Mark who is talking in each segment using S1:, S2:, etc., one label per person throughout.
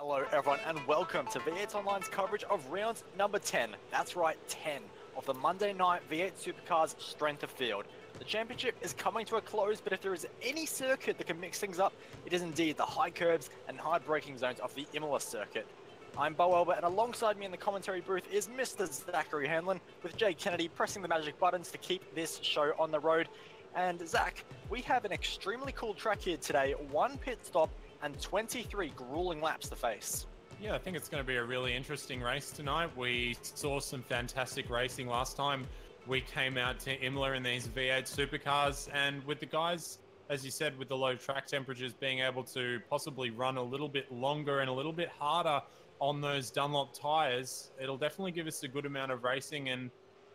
S1: Hello everyone and welcome to V8 Online's coverage of round number 10. That's right, 10 of the Monday night V8 Supercars Strength of Field. The championship is coming to a close, but if there is any circuit that can mix things up, it is indeed the high curbs and high braking zones of the Imola circuit. I'm Bo Elber, and alongside me in the commentary booth is Mr. Zachary Hanlon, with Jay Kennedy pressing the magic buttons to keep this show on the road. And Zach, we have an extremely cool track here today, 1 pit stop and 23 grueling laps to face.
S2: Yeah, I think it's going to be a really interesting race tonight. We saw some fantastic racing last time we came out to Imola in these V8 supercars, and with the guys, as you said, with the low track temperatures, being able to possibly run a little bit longer and a little bit harder on those Dunlop tires, it'll definitely give us a good amount of racing. And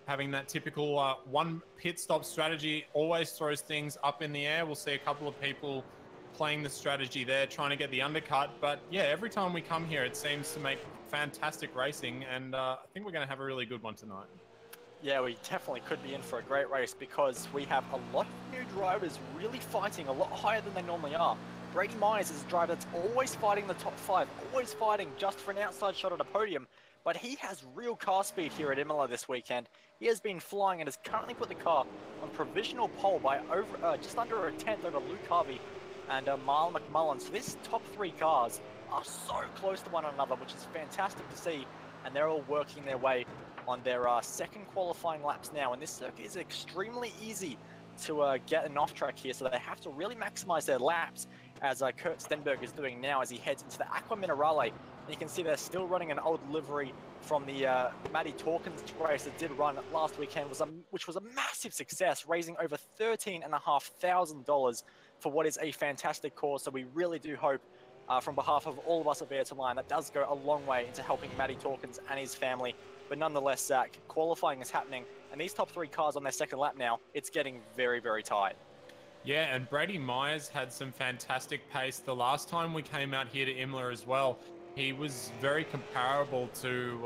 S2: having that typical one pit stop strategy always throws things up in the air. We'll see a couple of people playing the strategy there, trying to get the undercut. But yeah, every time we come here, it seems to make fantastic racing, and I think we're going to have a really good one tonight.
S1: Yeah, we definitely could be in for a great race because we have a lot of new drivers really fighting a lot higher than they normally are. Brady Myers is a driver that's always fighting the top 5, always fighting just for an outside shot at a podium, but he has real car speed here at Imola this weekend. He has been flying and has currently put the car on provisional pole by just under a tenth over Luke Harvey and Marlon McMullen. So these top 3 cars are so close to one another, which is fantastic to see, and they're all working their way on their second qualifying laps now. And this circuit is extremely easy to get an off track here, so they have to really maximize their laps, as Kurt Stenberg is doing now as he heads into the Aqua Minerale. And you can see they're still running an old livery from the Matty Torkins race that did run last weekend, which was a massive success, raising over $13,500 for what is a fantastic cause. So we really do hope, from behalf of all of us at V8 Online, that does go a long way into helping Matty Torkins and his family. But nonetheless, Zach, qualifying is happening, and these top 3 cars on their second lap now, it's getting very, very tight.
S2: Yeah, and Brady Myers had some fantastic pace the last time we came out here to Imola as well. He was very comparable to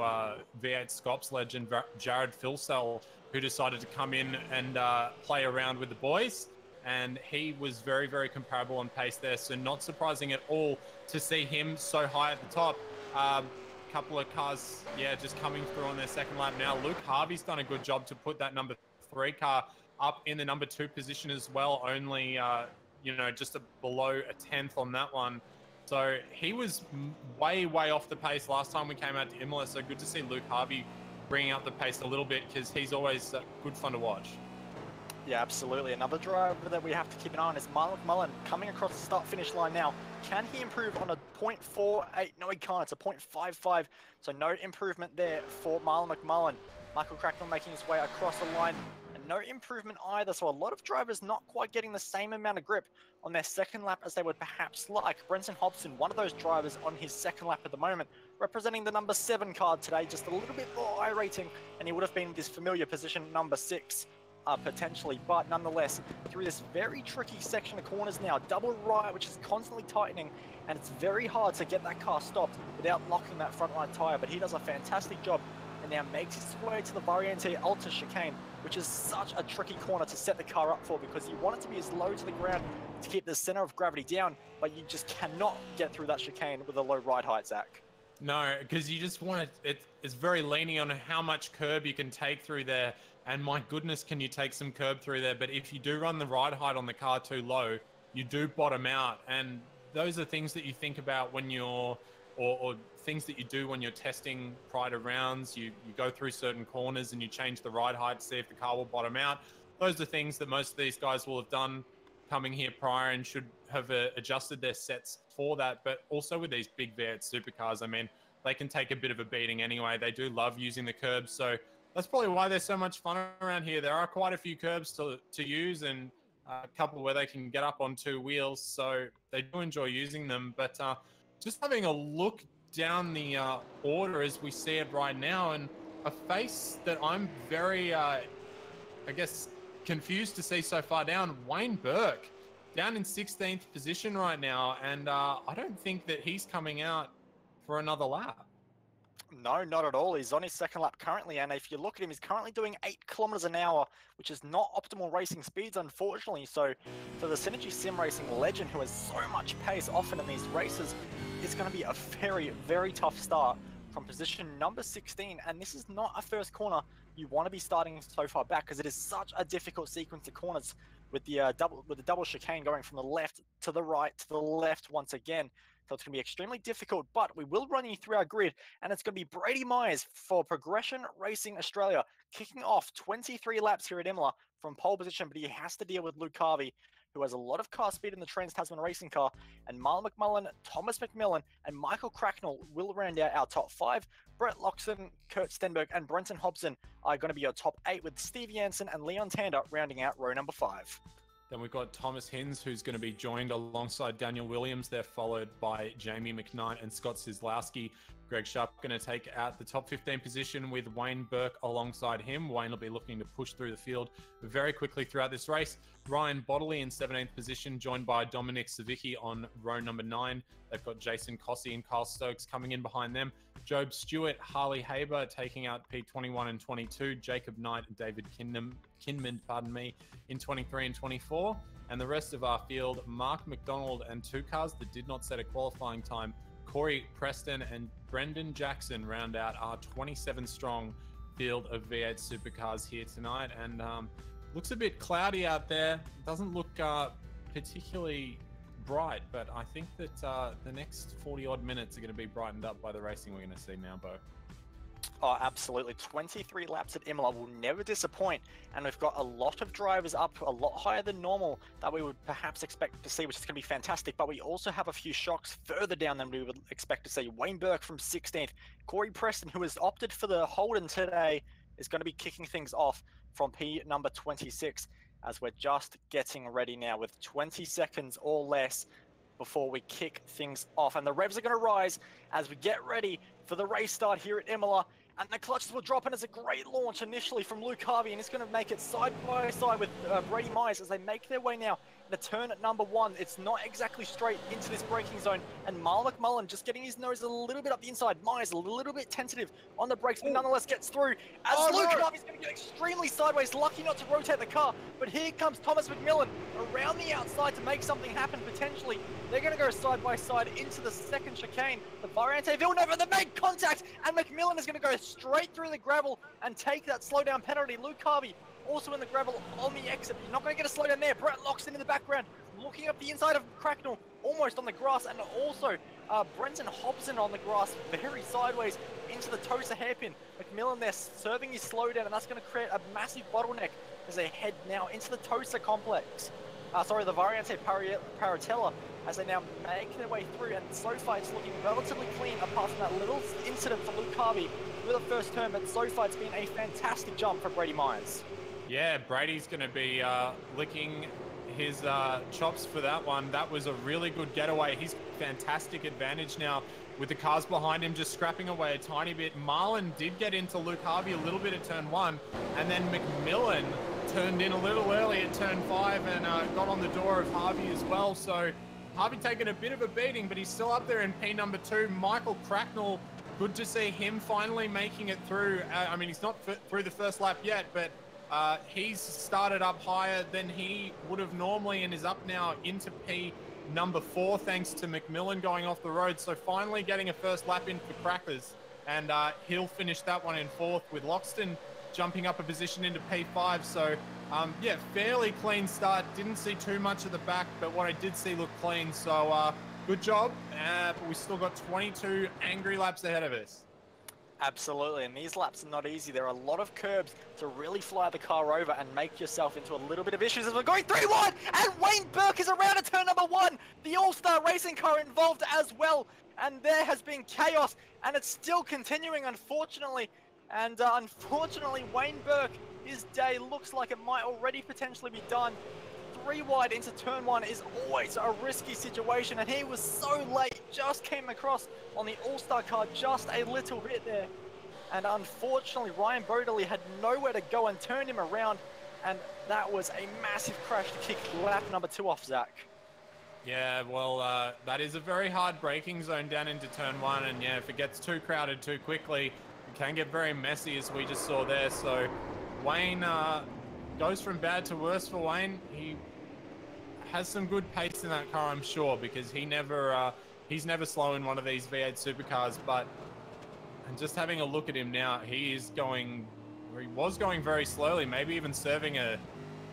S2: V8 Scops legend Jared Filsell, who decided to come in and play around with the boys. And he was very, very comparable on pace there. So not surprising at all to see him so high at the top. Couple of cars, yeah, just coming through on their second lap now. Luke Harvey's done a good job to put that number 3 car up in the number 2 position as well, only just below a tenth on that one. So he was way off the pace last time we came out to Imola. So good to see Luke Harvey bringing up the pace a little bit, because he's always good fun to watch.
S1: Yeah, absolutely. Another driver that we have to keep an eye on is Marlon McMullen, coming across the start-finish line now. Can he improve on a 0.48? No, he can't. It's a 0.55. So no improvement there for Marlon McMullen. Michael Cracknell making his way across the line, and no improvement either. So a lot of drivers not quite getting the same amount of grip on their second lap as they would perhaps like. Brenton Hobson, one of those drivers on his second lap at the moment, representing the number 7 card today, just a little bit more iRacing, and he would have been this familiar position number 6. Potentially, but nonetheless, through this very tricky section of corners now, double right, which is constantly tightening, and it's very hard to get that car stopped without locking that front right tire, but he does a fantastic job and now makes his way to the Variante Alta chicane, which is such a tricky corner to set the car up for, because you want it to be as low to the ground to keep the center of gravity down, but you just cannot get through that chicane with a low ride height, Zach.
S2: No, because you just want it's very leaning on how much curb you can take through there. And my goodness, can you take some curb through there? But if you do run the ride height on the car too low, you do bottom out. And those are things that you think about when you're, or things that you do when you're testing prior to rounds. You go through certain corners and you change the ride height to see if the car will bottom out. Those are things that most of these guys will have done coming here prior and should have adjusted their sets for that. But also with these big V8 supercars, I mean, they can take a bit of a beating anyway. They do love using the curbs. So that's probably why they're so much fun around here. There are quite a few curbs to use, and a couple where they can get up on 2 wheels. So they do enjoy using them. But just having a look down the order as we see it right now, and a face that I'm very, I guess, confused to see so far down, Wayne Burke, down in 16th position right now. And I don't think that he's coming out for another lap.
S1: No, not at all. He's on his second lap currently, and if you look at him, he's currently doing 8 kilometers an hour, which is not optimal racing speeds, unfortunately. So for the Synergy Sim Racing legend, who has so much pace often in these races, it's going to be a very, very tough start from position number 16. And this is not a first corner you want to be starting so far back, because it is such a difficult sequence of corners with the double chicane going from the left to the right to the left once again. So it's going to be extremely difficult, but we will run you through our grid, and it's going to be Brady Myers for Progression Racing Australia, kicking off 23 laps here at Imola from pole position, but he has to deal with Luke Harvey, who has a lot of car speed in the Trans-Tasman racing car, and Marlon McMullen, Thomas McMillan, and Michael Cracknell will round out our top 5. Brett Loxton, Kurt Stenberg, and Brenton Hobson are going to be our top 8, with Steve Jansen and Leon Tander rounding out row number 5.
S2: Then we've got Thomas Hinz, who's going to be joined alongside Daniel Williams. They're followed by Jamie McKnight and Scott Sislowski. Greg Sharp going to take out the top 15 position with Wayne Burke alongside him. Wayne will be looking to push through the field very quickly throughout this race. Ryan Bodley in 17th position, joined by Dominic Savicki on row number 9. They've got Jason Cossey and Kyle Stokes coming in behind them. Job Stewart, Harley Haber taking out P21 and 22. Jacob Knight and David Kinman, in 23 and 24. And the rest of our field, Mark McDonald and 2 cars that did not set a qualifying time, Corey Preston and Brendan Jackson, round out our 27-strong field of V8 supercars here tonight. And looks a bit cloudy out there. Doesn't look particularly bright, but I think that the next 40-odd minutes are going to be brightened up by the racing we're going to see now, Bo.
S1: Oh, absolutely. 23 laps at Imola will never disappoint. And we've got a lot of drivers up a lot higher than normal that we would perhaps expect to see, which is going to be fantastic. But we also have a few shocks further down than we would expect to see. Wayne Burke from 16th. Corey Preston, who has opted for the Holden today, is going to be kicking things off from P number 26, as we're just getting ready now with 20 seconds or less before we kick things off. And the revs are going to rise as we get ready for the race start here at Imola. And the clutches will drop, and it's a great launch initially from Luke Harvey, and he's going to make it side by side with Brady Myers as they make their way now the turn at number 1. It's not exactly straight into this braking zone, and Marlon McMullen just getting his nose a little bit up the inside. Myers a little bit tentative on the brakes, but nonetheless gets through as Luke Harvey's going to get extremely sideways, lucky not to rotate the car. But here comes Thomas McMillan around the outside to make something happen potentially. They're going to go side by side into the second chicane. The Variante Villeneuve, they make contact, and McMillan is going to go straight through the gravel and take that slowdown penalty. Luke Harvey also in the gravel on the exit. You're not going to get a slowdown there. Brett Loxton in the background, looking up the inside of Cracknell, almost on the grass, and also Brenton Hobson on the grass, very sideways into the Tosa hairpin. McMillan there serving his slowdown, and that's going to create a massive bottleneck as they head now into the Tosa complex. The Variante Paratella, as they now make their way through, and so far it's looking relatively clean apart from that little incident for Luke Harvey with the first turn, but so far it's been a fantastic jump for Brady Myers.
S2: Yeah, Brady's going to be licking his chops for that one. That was a really good getaway. He's fantastic advantage now with the cars behind him just scrapping away a tiny bit. Marlon did get into Luke Harvey a little bit at turn 1, and then McMillan turned in a little early at turn 5 and got on the door of Harvey as well. So Harvey taking a bit of a beating, but he's still up there in P number 2. Michael Cracknell, good to see him finally making it through. I mean, he's not through the first lap yet, but he's started up higher than he would have normally and is up now into P number 4 thanks to McMillan going off the road. So finally getting a first lap in for Crackers, and he'll finish that one in 4th with Loxton jumping up a position into P5. So yeah, fairly clean start. Didn't see too much of the back, but what I did see looked clean. So good job, but we still got 22 angry laps ahead of us.
S1: Absolutely, and these laps are not easy. There are a lot of curbs to really fly the car over and make yourself into a little bit of issues as we're going 3 wide, and Wayne Burke is around at turn number 1. The All-Star Racing car involved as well, and there has been chaos, and it's still continuing, unfortunately. And unfortunately, Wayne Burke, his day looks like it might already potentially be done. 3 wide into turn 1 is always a risky situation, and he was so late, just came across on the All-Star car just a little bit there. And unfortunately, Ryan Bodley had nowhere to go and turned him around, and that was a massive crash to kick lap number 2 off, Zach.
S2: Yeah, well, that is a very hard braking zone down into turn 1, and yeah, if it gets too crowded too quickly, it can get very messy, as we just saw there. So Wayne goes from bad to worse for Wayne. He has some good pace in that car, I'm sure, because he's never slow in one of these V8 supercars. But and just having a look at him now, he was going very slowly, maybe even serving a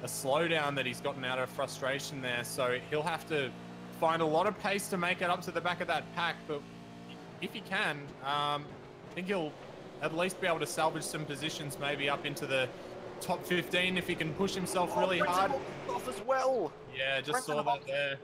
S2: slowdown that he's gotten out of frustration there. So he'll have to find a lot of pace to make it up to the back of that pack. But if he can, I think he'll at least be able to salvage some positions, maybe up into the top 15 if he can push himself really
S1: Brenton
S2: hard.
S1: Hobson's off as well.
S2: Yeah, just
S1: Brenton
S2: saw that
S1: Hobson.
S2: there.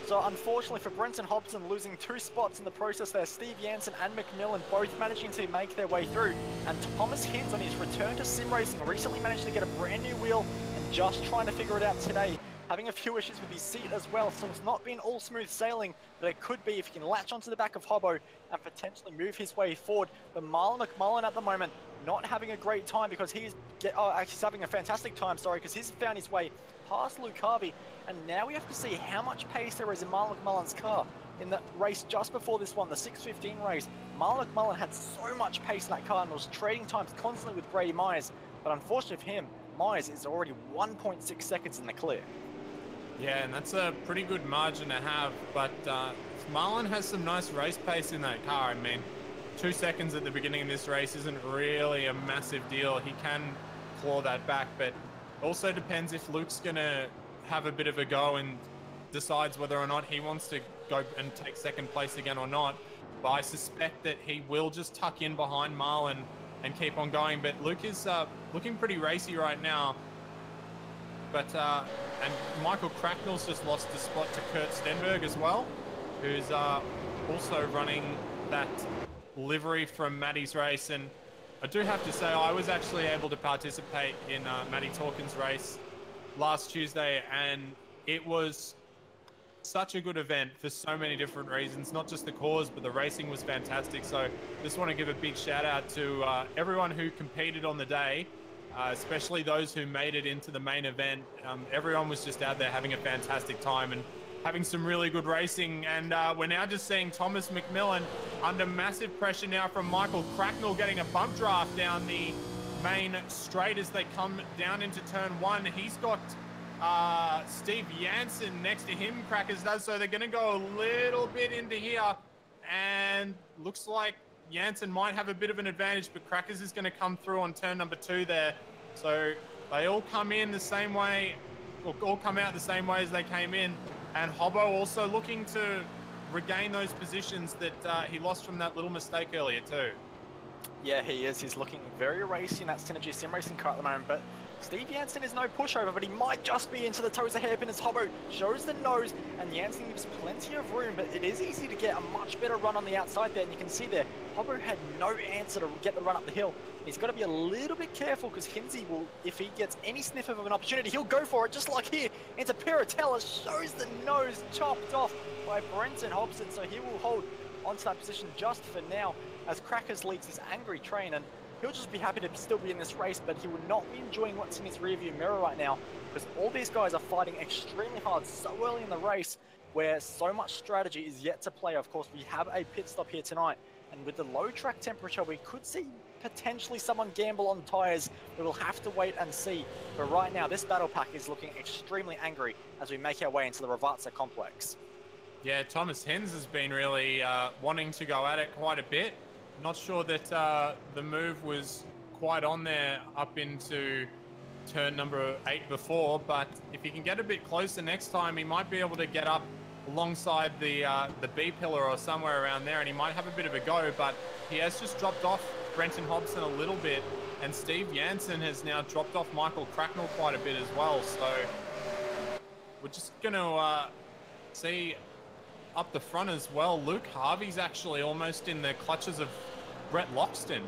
S1: So unfortunately for Brenton Hobson, losing 2 spots in the process there, Steve Jansen and McMillan both managing to make their way through. And Thomas Hinz on his return to sim racing recently managed to get a brand new wheel and just trying to figure it out today. Having a few issues with his seat as well, so it's not been all smooth sailing, but it could be if he can latch onto the back of Hobbo and potentially move his way forward. But Marlon McMullen at the moment not having a great time because he's actually he's having a fantastic time, sorry, because he's found his way past Luke Harvey, and now we have to see how much pace there is in Marlon McMullen's car. In the race just before this one, the 6:15 race, Marlon McMullen had so much pace in that car and was trading times constantly with Brady Myers, but unfortunately for him, Myers is already 1.6 seconds in the clear.
S2: Yeah, and that's a pretty good margin to have, but Marlon has some nice race pace in that car. I mean, 2 seconds at the beginning of this race isn't really a massive deal. He can claw that back, but also depends if Luke's going to have a bit of a go and decides whether or not he wants to go and take second place again or not. But I suspect that he will just tuck in behind Marlon and keep on going. But Luke is looking pretty racy right now. But and Michael Cracknell's just lost the spot to Kurt Stenberg as well, who's also running that livery from Matty's race. And I do have to say, I was actually able to participate in Matty Torkins' race last Tuesday, and it was such a good event for so many different reasons, not just the cause, but the racing was fantastic. So just want to give a big shout out to everyone who competed on the day, especially those who made it into the main event. Everyone was just out there having a fantastic time and having some really good racing. And we're now just seeing Thomas McMillan under massive pressure now from Michael Cracknell, getting a bump draft down the main straight as they come down into turn 1. He's got Steve Jansen next to him, Crackers does, so they're going to go a little bit into here, and looks like Jansen might have a bit of an advantage, but Crackers is going to come through on turn number 2 there. So they all come in the same way, or all come out the same way as they came in, and Hobbo also looking to regain those positions that he lost from that little mistake earlier too.
S1: Yeah, he is. He's looking very racy in that Synergy Sim Racing car at the moment, but Steve Jansen is no pushover, but he might just be into the toes a hairpin as Hobbo shows the nose, and Jansen gives plenty of room, but it is easy to get a much better run on the outside there, and you can see there, Hobbo had no answer to get the run up the hill. He's got to be a little bit careful because Hinsey will, if he gets any sniff of an opportunity, he'll go for it, just like here into Piratella, shows the nose chopped off by Brenton Hobson, so he will hold onto that position just for now as Crackers leads his angry train, and he'll just be happy to still be in this race, but he would not be enjoying what's in his rearview mirror right now because all these guys are fighting extremely hard so early in the race where so much strategy is yet to play. Of course, we have a pit stop here tonight, and with the low track temperature, we could see potentially someone gamble on tires. We will have to wait and see. But right now, this battle pack is looking extremely angry as we make our way into the Ravatsa complex.
S2: Yeah, Thomas Hens has been really wanting to go at it quite a bit. Not sure that the move was quite on there up into turn number 8 before, but if he can get a bit closer next time, he might be able to get up alongside the B pillar or somewhere around there, and he might have a bit of a go, but he has just dropped off Brenton Hobson a little bit, and Steve Jansen has now dropped off Michael Cracknell quite a bit as well, so we're just going to see up the front as well. Luke Harvey's actually almost in the clutches of Brett Loxton,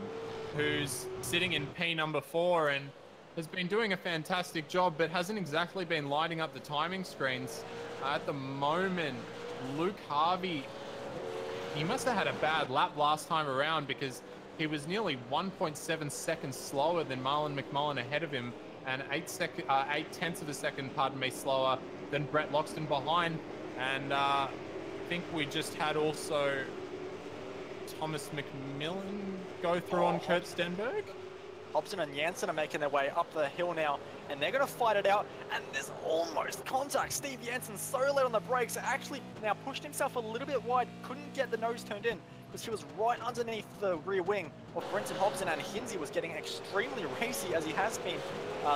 S2: who's sitting in P number 4 and has been doing a fantastic job, but hasn't exactly been lighting up the timing screens. At the moment, Luke Harvey, he must have had a bad lap last time around because he was nearly 1.7 seconds slower than Marlon McMullen ahead of him, and 8/10 of a second, pardon me, slower than Brett Loxton behind. And I think we just had also Thomas McMillan go through on Kurt Stenberg.
S1: Hobson and Jansen are making their way up the hill now, and they're going to fight it out, and there's almost contact. Steve Jansen so late on the brakes, actually now pushed himself a little bit wide, couldn't get the nose turned in, because he was right underneath the rear wing of Brenton Hobson, and Hinsey was getting extremely racy, as he has been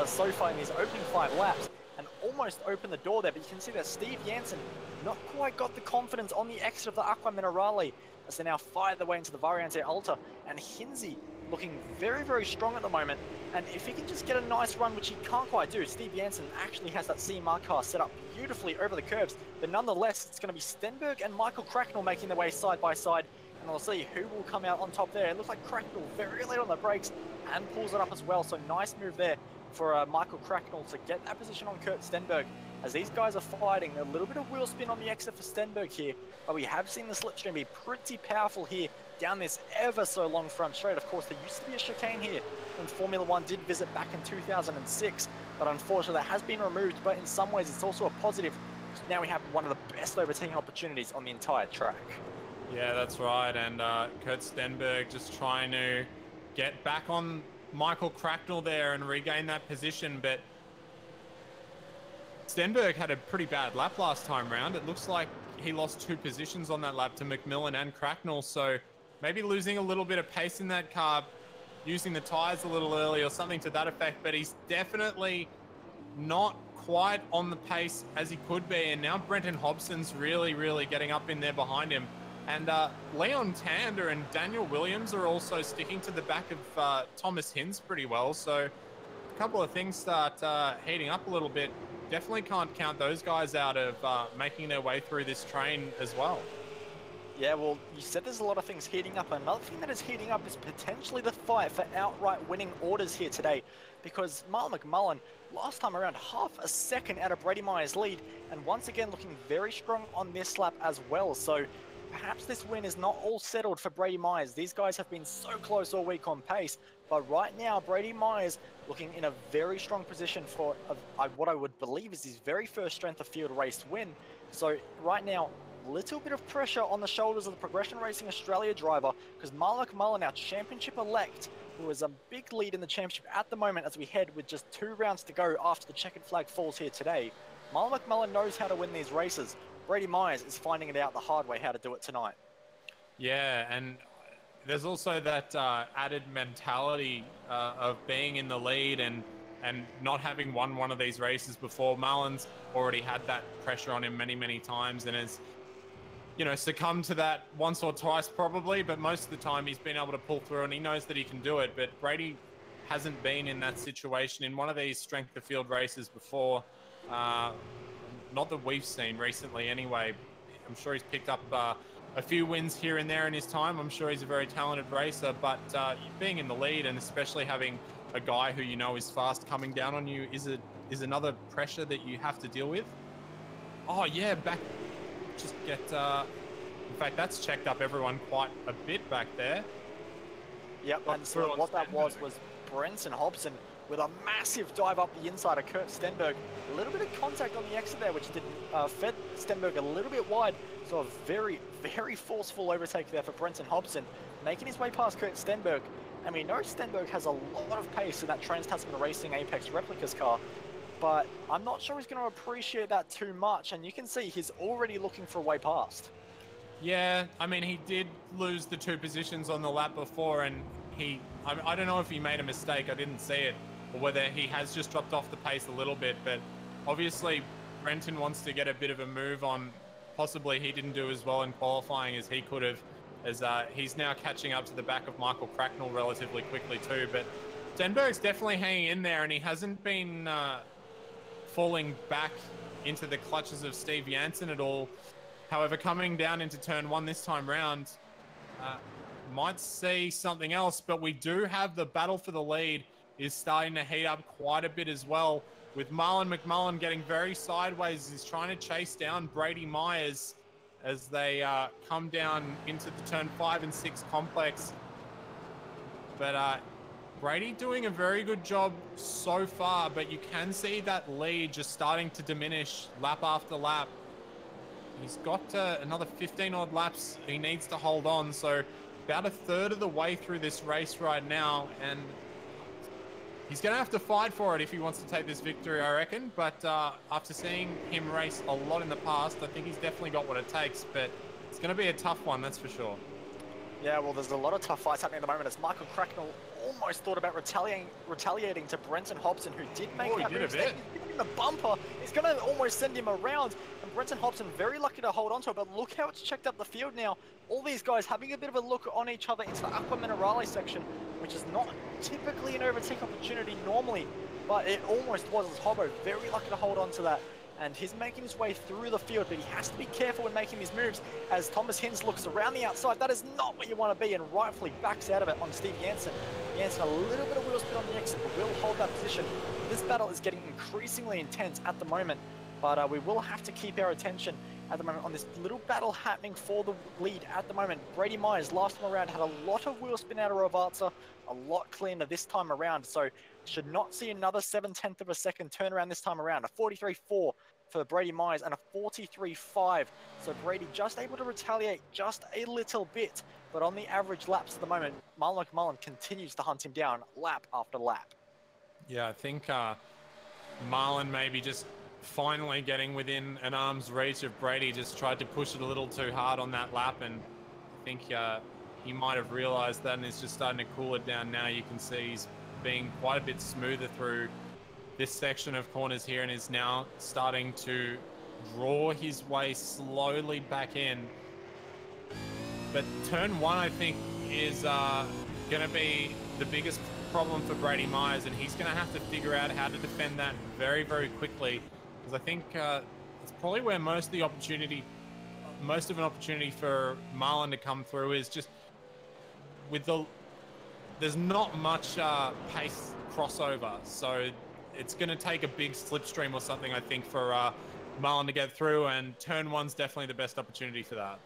S1: so far in his opening 5 laps, and almost opened the door there, but you can see that Steve Jansen not quite got the confidence on the exit of the Aqua Minerale, as they now fight their way into the Variante Alta, and Hinsey looking very, very strong at the moment. And if he can just get a nice run, which he can't quite do, Steve Jansen actually has that CMR car set up beautifully over the curves. But nonetheless, it's going to be Stenberg and Michael Cracknell making their way side by side. And we'll see who will come out on top there. It looks like Cracknell very late on the brakes and pulls it up as well. So nice move there for Michael Cracknell to get that position on Kurt Stenberg. As these guys are fighting, a little bit of wheel spin on the exit for Stenberg here. But we have seen the slipstream be pretty powerful here down this ever so long front straight. Of course, there used to be a chicane here when Formula One did visit back in 2006. But unfortunately, that has been removed. But in some ways, it's also a positive. Now we have one of the best overtaking opportunities on the entire track.
S2: Yeah, that's right. And Kurt Stenberg just trying to get back on Michael Cracknell there and regain that position. But Stenberg had a pretty bad lap last time round. It looks like he lost 2 positions on that lap to McMillan and Cracknell. So maybe losing a little bit of pace in that car, using the tires a little early or something to that effect. But he's definitely not quite on the pace as he could be. And now Brenton Hobson's really, really getting up in there behind him. And Leon Tander and Daniel Williams are also sticking to the back of Thomas Hinz pretty well. So a couple of things start heating up a little bit. Definitely can't count those guys out of making their way through this train as well.
S1: Yeah, well, you said there's a lot of things heating up. Another thing that is heating up is potentially the fight for outright winning orders here today. Because Marlon McMullen, last time around, half a second out of Brady Myers' lead. And once again, looking very strong on this lap as well. So perhaps this win is not all settled for Brady Myers. These guys have been so close all week on pace. But right now, Brady Myers looking in a very strong position for what I would believe is his very first strength of field race win. So right now, little bit of pressure on the shoulders of the Progression Racing Australia driver, because Marlon McMullen, our championship elect, who is a big lead in the championship at the moment as we head with just 2 rounds to go after the checkered flag falls here today. Marlon McMullen knows how to win these races. Brady Myers is finding it out the hard way how to do it tonight. Yeah,
S2: and there's also that added mentality of being in the lead and not having won one of these races before. Marlon's already had that pressure on him many, many times and has, you know, succumbed to that once or twice probably, but most of the time he's been able to pull through and he knows that he can do it. But Brady hasn't been in that situation in one of these strength of field races before. Not that we've seen recently anyway. I'm sure he's picked up a few wins here and there in his time. I'm sure he's a very talented racer, but being in the lead and especially having a guy who you know is fast coming down on you is another pressure that you have to deal with. Oh yeah, just get, in fact, that's checked up everyone quite a bit back there.
S1: Yep, and so what that was Brenton Hobson with a massive dive up the inside of Kurt Stenberg. A little bit of contact on the exit there, which did fed Stenberg a little bit wide. So a very, very forceful overtake there for Brenton Hobson, making his way past Kurt Stenberg. And we know Stenberg has a lot of pace in that Trans-Tasman Racing Apex Replicas car, but I'm not sure he's going to appreciate that too much. And you can see he's already looking for a way past.
S2: Yeah, I mean, he did lose the 2 positions on the lap before, and I don't know if he made a mistake, I didn't see it, or whether he has just dropped off the pace a little bit, but obviously Brenton wants to get a bit of a move on. Possibly he didn't do as well in qualifying as he could have, as he's now catching up to the back of Michael Cracknell relatively quickly too. But Stenberg's definitely hanging in there, and he hasn't been falling back into the clutches of Steve Jansen at all. However, coming down into turn 1 this time round, might see something else, but we do have the battle for the lead is starting to heat up quite a bit as well, with Marlon McMullen getting very sideways. He's trying to chase down Brady Myers as they come down into the turn 5 and 6 complex. But Brady doing a very good job so far, but you can see that lead just starting to diminish lap after lap. He's got another 15 odd laps he needs to hold on, so about a third of the way through this race right now, and he's going to have to fight for it if he wants to take this victory, I reckon. But after seeing him race a lot in the past, I think he's definitely got what it takes. But it's going to be a tough one, that's for sure.
S1: Yeah, well, there's a lot of tough fights happening at the moment as Michael Cracknell almost thought about retaliating to Brenton Hobson, who did make that move. He's giving him the bumper. He's going to almost send him around. And Brenton Hobson very lucky to hold on to it, but look how it's checked up the field now. All these guys having a bit of a look on each other into the Aqua Minerale section, which is not typically an overtake opportunity normally, but it almost was, as Hobbo very lucky to hold on to that. And he's making his way through the field, but he has to be careful when making these moves as Thomas Hinz looks around the outside. That is not where you want to be, and rightfully backs out of it on Steve Jansen. Jansen, a little bit of wheel spin on the exit, but will hold that position. This battle is getting increasingly intense at the moment, but we will have to keep our attention at the moment on this little battle happening for the lead at the moment. Brady Myers, last time around, had a lot of wheel spin out of Rovarza, a lot cleaner this time around, so should not see another 7/10 of a second turnaround this time around. A 43.4 for Brady Myers and a 43.5. So Brady just able to retaliate just a little bit, but on the average laps at the moment, Marlon McMullen continues to hunt him down lap after lap.
S2: Yeah, I think Marlon maybe just finally getting within an arm's reach of Brady, just tried to push it a little too hard on that lap, and I think he might have realized that and is just starting to cool it down now. You can see he's being quite a bit smoother through this section of corners here and is now starting to draw his way slowly back in. But turn one, I think, is going to be the biggest problem for Brady Myers, and he's going to have to figure out how to defend that very, very quickly, because I think it's probably where most of an opportunity for Marlon to come through is just with there's not much pace crossover, so it's going to take a big slipstream or something, I think, for Marlon to get through, and turn one's definitely the best opportunity for that.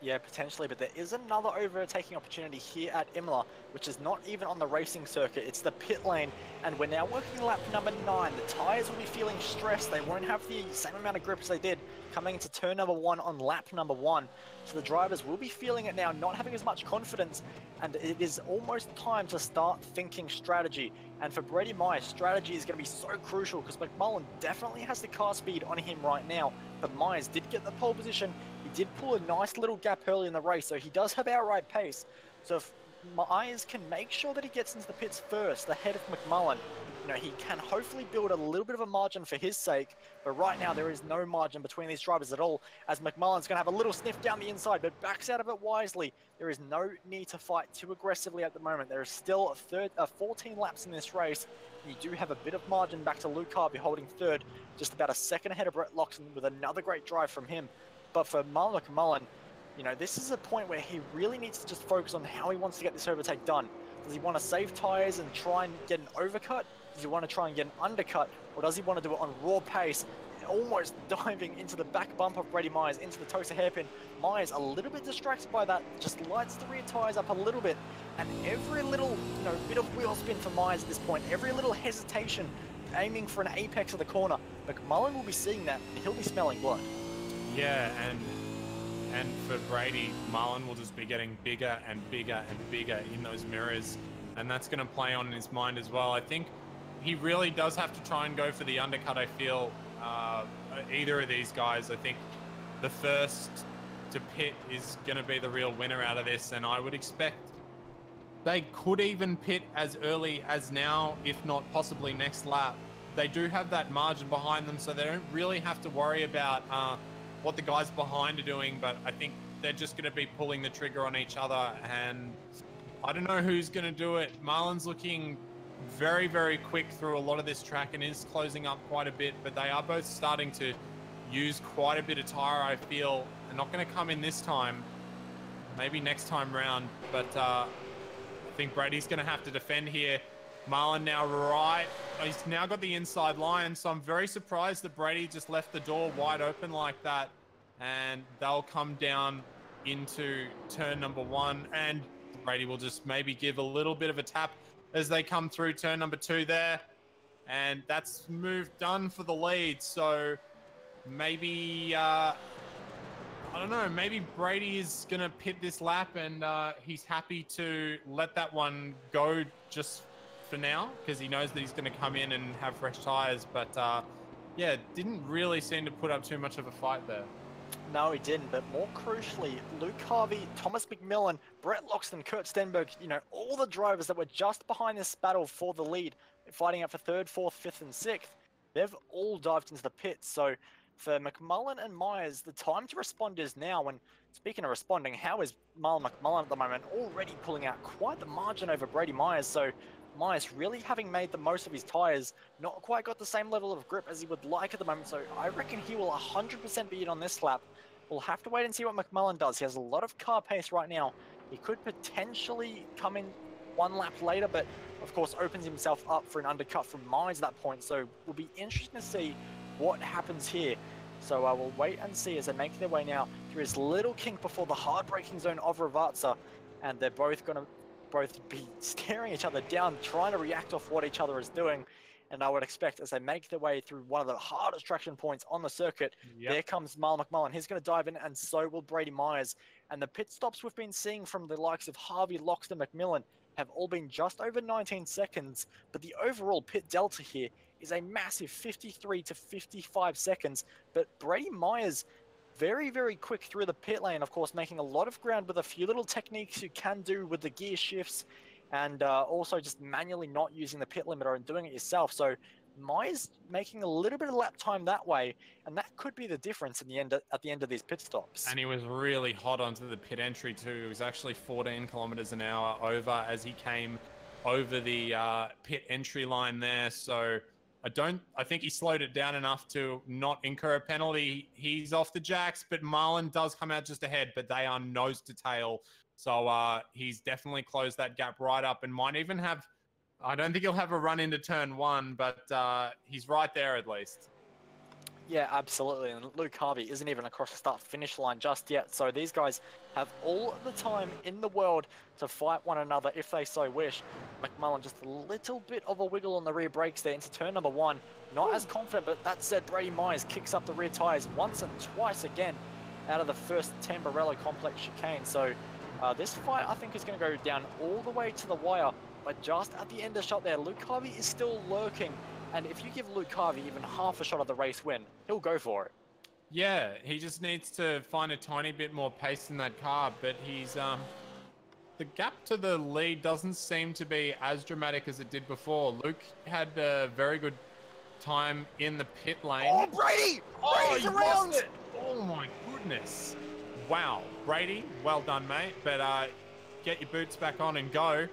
S1: Yeah, potentially, but there is another overtaking opportunity here at Imola, which is not even on the racing circuit. It's the pit lane, and we're now working lap number 9. The tyres will be feeling stressed. They won't have the same amount of grip as they did coming into turn number 1 on lap number 1. So the drivers will be feeling it now, not having as much confidence, and it is almost time to start thinking strategy. And for Brady Myers, strategy is going to be so crucial because McMullen definitely has the car speed on him right now, but Myers did get the pole position. He did pull a nice little gap early in the race, so he does have outright pace. So if Myers can make sure that he gets into the pits first ahead of McMullen, you know, he can hopefully build a little bit of a margin for his sake, but right now there is no margin between these drivers at all, as McMullen's going to have a little sniff down the inside, but backs out of it wisely. There is no need to fight too aggressively at the moment. There is still 14 laps in this race. You do have a bit of margin back to Luke Harvey holding third, just about a second ahead of Brett Loxton with another great drive from him. But for Marlon McMullen, you know, this is a point where he really needs to just focus on how he wants to get this overtake done. Does he want to save tyres and try and get an overcut? Does he want to try and get an undercut? Or does he want to do it on raw pace, almost diving into the back bump of Brady Myers, into the Tosa hairpin? Myers a little bit distracted by that, just lights the rear tyres up a little bit. And every little, you know, bit of wheel spin for Myers at this point, every little hesitation, aiming for an apex of the corner, McMullen will be seeing that, and he'll be smelling blood.
S2: Yeah, and for Brady, Marlon will just be getting bigger and bigger and bigger in those mirrors, and that's going to play on in his mind as well. I think he really does have to try and go for the undercut, I feel, either of these guys. I think the first to pit is going to be the real winner out of this, and I would expect they could even pit as early as now, if not possibly next lap. They do have that margin behind them, so they don't really have to worry about what the guys behind are doing, but I think they're just going to be pulling the trigger on each other, and I don't know who's going to do it. Marlon's looking very, very quick through a lot of this track and is closing up quite a bit, but they are both starting to use quite a bit of tire, I feel. They're not going to come in this time, maybe next time round, but I think Brady's going to have to defend here. Marlon now he's now got the inside line, so I'm very surprised that Brady just left the door wide open like that, and they'll come down into turn number 1, and Brady will just maybe give a little bit of a tap as they come through turn number 2 there, and that's move done for the lead. So maybe I don't know, maybe Brady is gonna pit this lap, and he's happy to let that one go just for now, because he knows that he's going to come in and have fresh tires. But yeah, didn't really seem to put up too much of a fight there.
S1: No, he didn't. But more crucially, Luke Harvey, Thomas McMillan, Brett Loxton, Kurt Stenberg, all the drivers that were just behind this battle for the lead, fighting out for third, fourth, fifth, and sixth, they've all dived into the pits. So for McMullen and Myers, the time to respond is now. And speaking of responding, how is Marlon McMullen at the moment already pulling out quite the margin over Brady Myers? So Myers really having made the most of his tyres, not quite got the same level of grip as he would like at the moment. So I reckon he will 100% beat on this lap. We'll have to wait and see what McMullen does. He has a lot of car pace right now. He could potentially come in one lap later, but of course opens himself up for an undercut from Myers at that point. So we'll be interesting to see what happens here. So we'll wait and see as they make their way now through this little kink before the hard braking zone of Ravazza. And they're both going to be staring each other down, trying to react off what each other is doing. And I would expect as they make their way through one of the hardest traction points on the circuit, there comes Marlon McMullen. He's going to dive in, and so will Brady Myers. And the pit stops we've been seeing from the likes of Harvey, Loxton, McMillan have all been just over 19 seconds. But the overall pit delta here is a massive 53 to 55 seconds. But Brady Myers, very, very quick through the pit lane, of course, making a lot of ground with a few little techniques you can do with the gear shifts, and also just manually not using the pit limiter and doing it yourself. So Myers making a little bit of lap time that way, and that could be the difference in the end at the end of these pit stops.
S2: And he was really hot onto the pit entry too. It was actually 14 kilometers an hour over as he came over the pit entry line there. So I think he slowed it down enough to not incur a penalty. He's off the jacks, but Marlon does come out just ahead, but they are nose to tail. So he's definitely closed that gap right up and might even have, I don't think he'll have a run into turn one, but he's right there at least.
S1: Yeah, absolutely. And Luke Harvey isn't even across the start-finish line just yet. So these guys have all the time in the world to fight one another if they so wish. McMullen just a little bit of a wiggle on the rear brakes there into turn number one. Not as confident, but that said, Brady Myers kicks up the rear tyres once and twice again out of the first Tamburello complex chicane. So this fight, I think, is going to go down all the way to the wire. But just at the end of the shot there, Luke Harvey is still lurking. And if you give Luke Harvey even half a shot of the race win, he'll go for it.
S2: Yeah, he just needs to find a tiny bit more pace in that car, but he's the gap to the lead doesn't seem to be as dramatic as it did before. Luke had a very good time in the pit lane.
S1: Oh, Brady! Brady's around!
S2: It. Oh my goodness. Wow, Brady, well done, mate. But get your boots back on and go.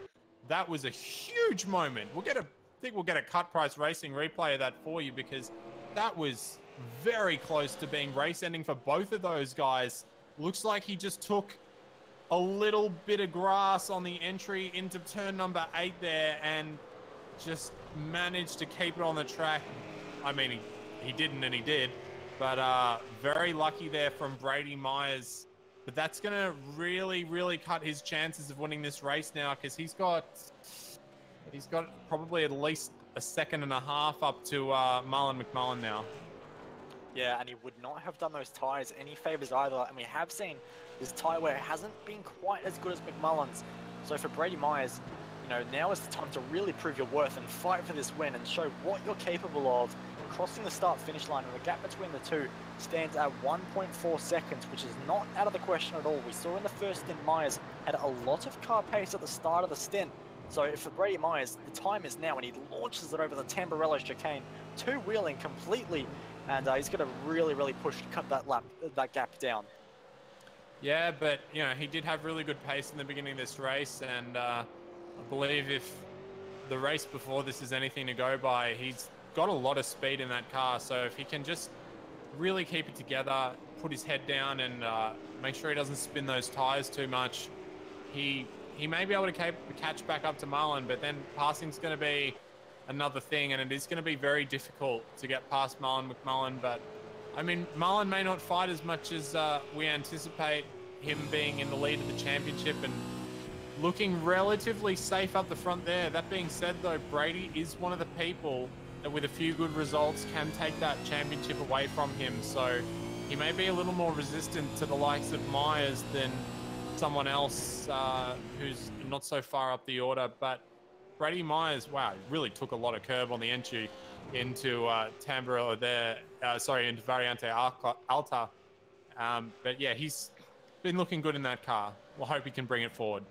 S2: That was a huge moment. I think we'll get a Cut Price Racing replay of that for you, because that was very close to being race ending for both of those guys. Looks like he just took a little bit of grass on the entry into turn number 8 there and just managed to keep it on the track. I mean, he didn't, and he did, but very lucky there from Brady Myers. But that's going to really, really cut his chances of winning this race now, because he's got probably at least a second and a half up to Marlon McMullen now.
S1: Yeah, and he would not have done those tyres any favours either. And we have seen this tyre wear hasn't been quite as good as McMullen's. So for Brady Myers, now is the time to really prove your worth and fight for this win and show what you're capable of. Crossing the start-finish line, and the gap between the two stands at 1.4 seconds, which is not out of the question at all. We saw in the first stint Myers had a lot of car pace at the start of the stint. So for Brady Myers, the time is now, and he launches it over the Tamburello chicane, two-wheeling completely, and he's going to really, really push to cut that gap down.
S2: Yeah, but he did have really good pace in the beginning of this race, and I believe if the race before this is anything to go by, he's got a lot of speed in that car. So if he can just really keep it together, put his head down, and make sure he doesn't spin those tires too much, he may be able to catch back up to Marlon. But then passing's going to be another thing, and it is going to be very difficult to get past Marlon McMullen. But I mean, Marlon may not fight as much as we anticipate, him being in the lead of the championship and looking relatively safe up the front there. That being said, though, Brady is one of the people that with a few good results can take that championship away from him. So he may be a little more resistant to the likes of Myers than someone else who's not so far up the order. But Brady Myers, wow, really took a lot of curb on the entry into Tamburello there. Into Variante Alta. But yeah, he's been looking good in that car. We'll hope he can bring it forward.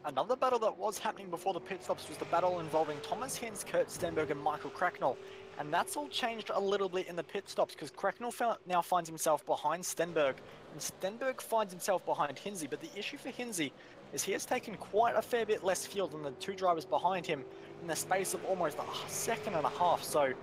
S1: Another battle that was happening before the pit stops was the battle involving Thomas Hinz, Kurt Stenberg, and Michael Cracknell. And that's all changed a little bit in the pit stops because Cracknell now finds himself behind Stenberg, and Stenberg finds himself behind Hinze. But the issue for Hinze is he has taken quite a fair bit less fuel than the two drivers behind him in the space of almost a second and a half. So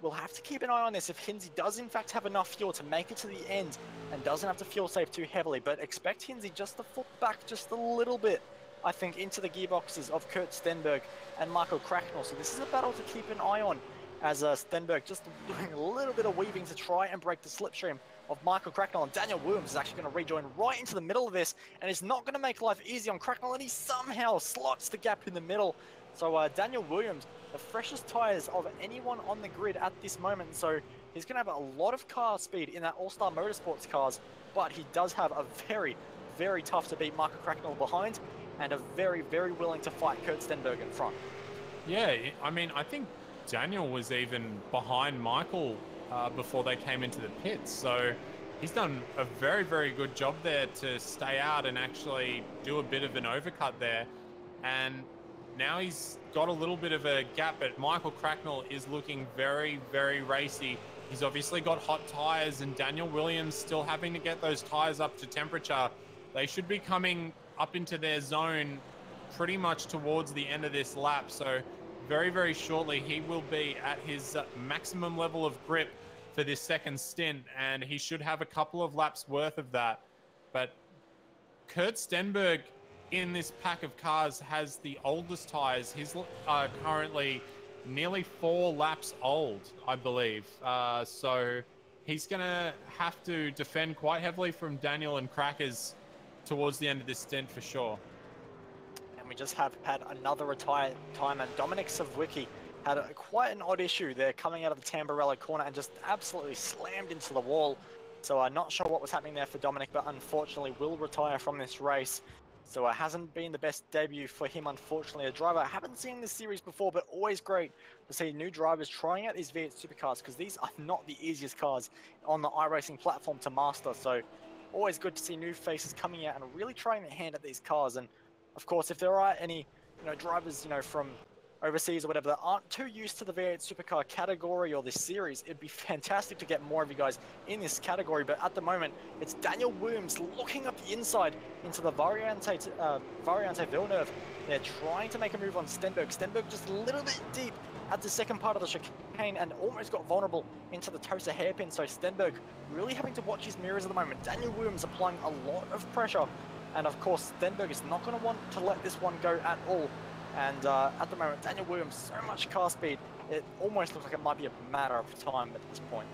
S1: we'll have to keep an eye on this if Hinze does in fact have enough fuel to make it to the end and doesn't have to fuel save too heavily. But expect Hinze just to fall back just a little bit, I think, into the gearboxes of Kurt Stenberg and Michael Cracknell. So this is a battle to keep an eye on, as Stenberg just doing a little bit of weaving to try and break the slipstream of Michael Cracknell. And Daniel Williams is actually going to rejoin right into the middle of this, and it's not going to make life easy on Cracknell, and he somehow slots the gap in the middle. So Daniel Williams, the freshest tyres of anyone on the grid at this moment, so he's going to have a lot of car speed in that All-Star Motorsports cars, but he does have a very, very tough to beat Michael Cracknell behind, and a very, very willing to fight Kurt Stenberg in front.
S2: Yeah, I mean, I think Daniel was even behind Michael before they came into the pits. So he's done a very, very good job there to stay out and actually do a bit of an overcut there. And now he's got a little bit of a gap, but Michael Cracknell is looking very, very racy. He's obviously got hot tires, and Daniel Williams still having to get those tires up to temperature. They should be coming up into their zone pretty much towards the end of this lap. So very, very shortly, he will be at his maximum level of grip for this second stint, and he should have a couple of laps worth of that. But Kurt Stenberg in this pack of cars has the oldest tires. He's currently nearly 4 laps old, I believe. So he's going to have to defend quite heavily from Daniel and Crackers towards the end of this stint for sure.
S1: And we just have had another retired time, and Dominic Savwicki had quite an odd issue there coming out of the Tamburello corner and just absolutely slammed into the wall. So I'm not sure what was happening there for Dominic, but unfortunately will retire from this race. So it hasn't been the best debut for him, unfortunately. A driver I haven't seen this series before, but always great to see new drivers trying out these V8 Supercars, because these are not the easiest cars on the iRacing platform to master. So always good to see new faces coming out and really trying their hand at these cars. And of course, if there are any drivers from overseas or whatever that aren't too used to the V8 Supercar category or this series, it'd be fantastic to get more of you guys in this category. But at the moment, it's Daniel Williams looking up the inside into the Variante Villeneuve. They're trying to make a move on Stenberg. Stenberg just a little bit deep at the second part of the chicane and almost got vulnerable into the Tosa hairpin. So Stenberg really having to watch his mirrors at the moment. Daniel Williams applying a lot of pressure. And of course, Stenberg is not going to want to let this one go at all. And at the moment, Daniel Williams, so much car speed, it almost looks like it might be a matter of time at this point.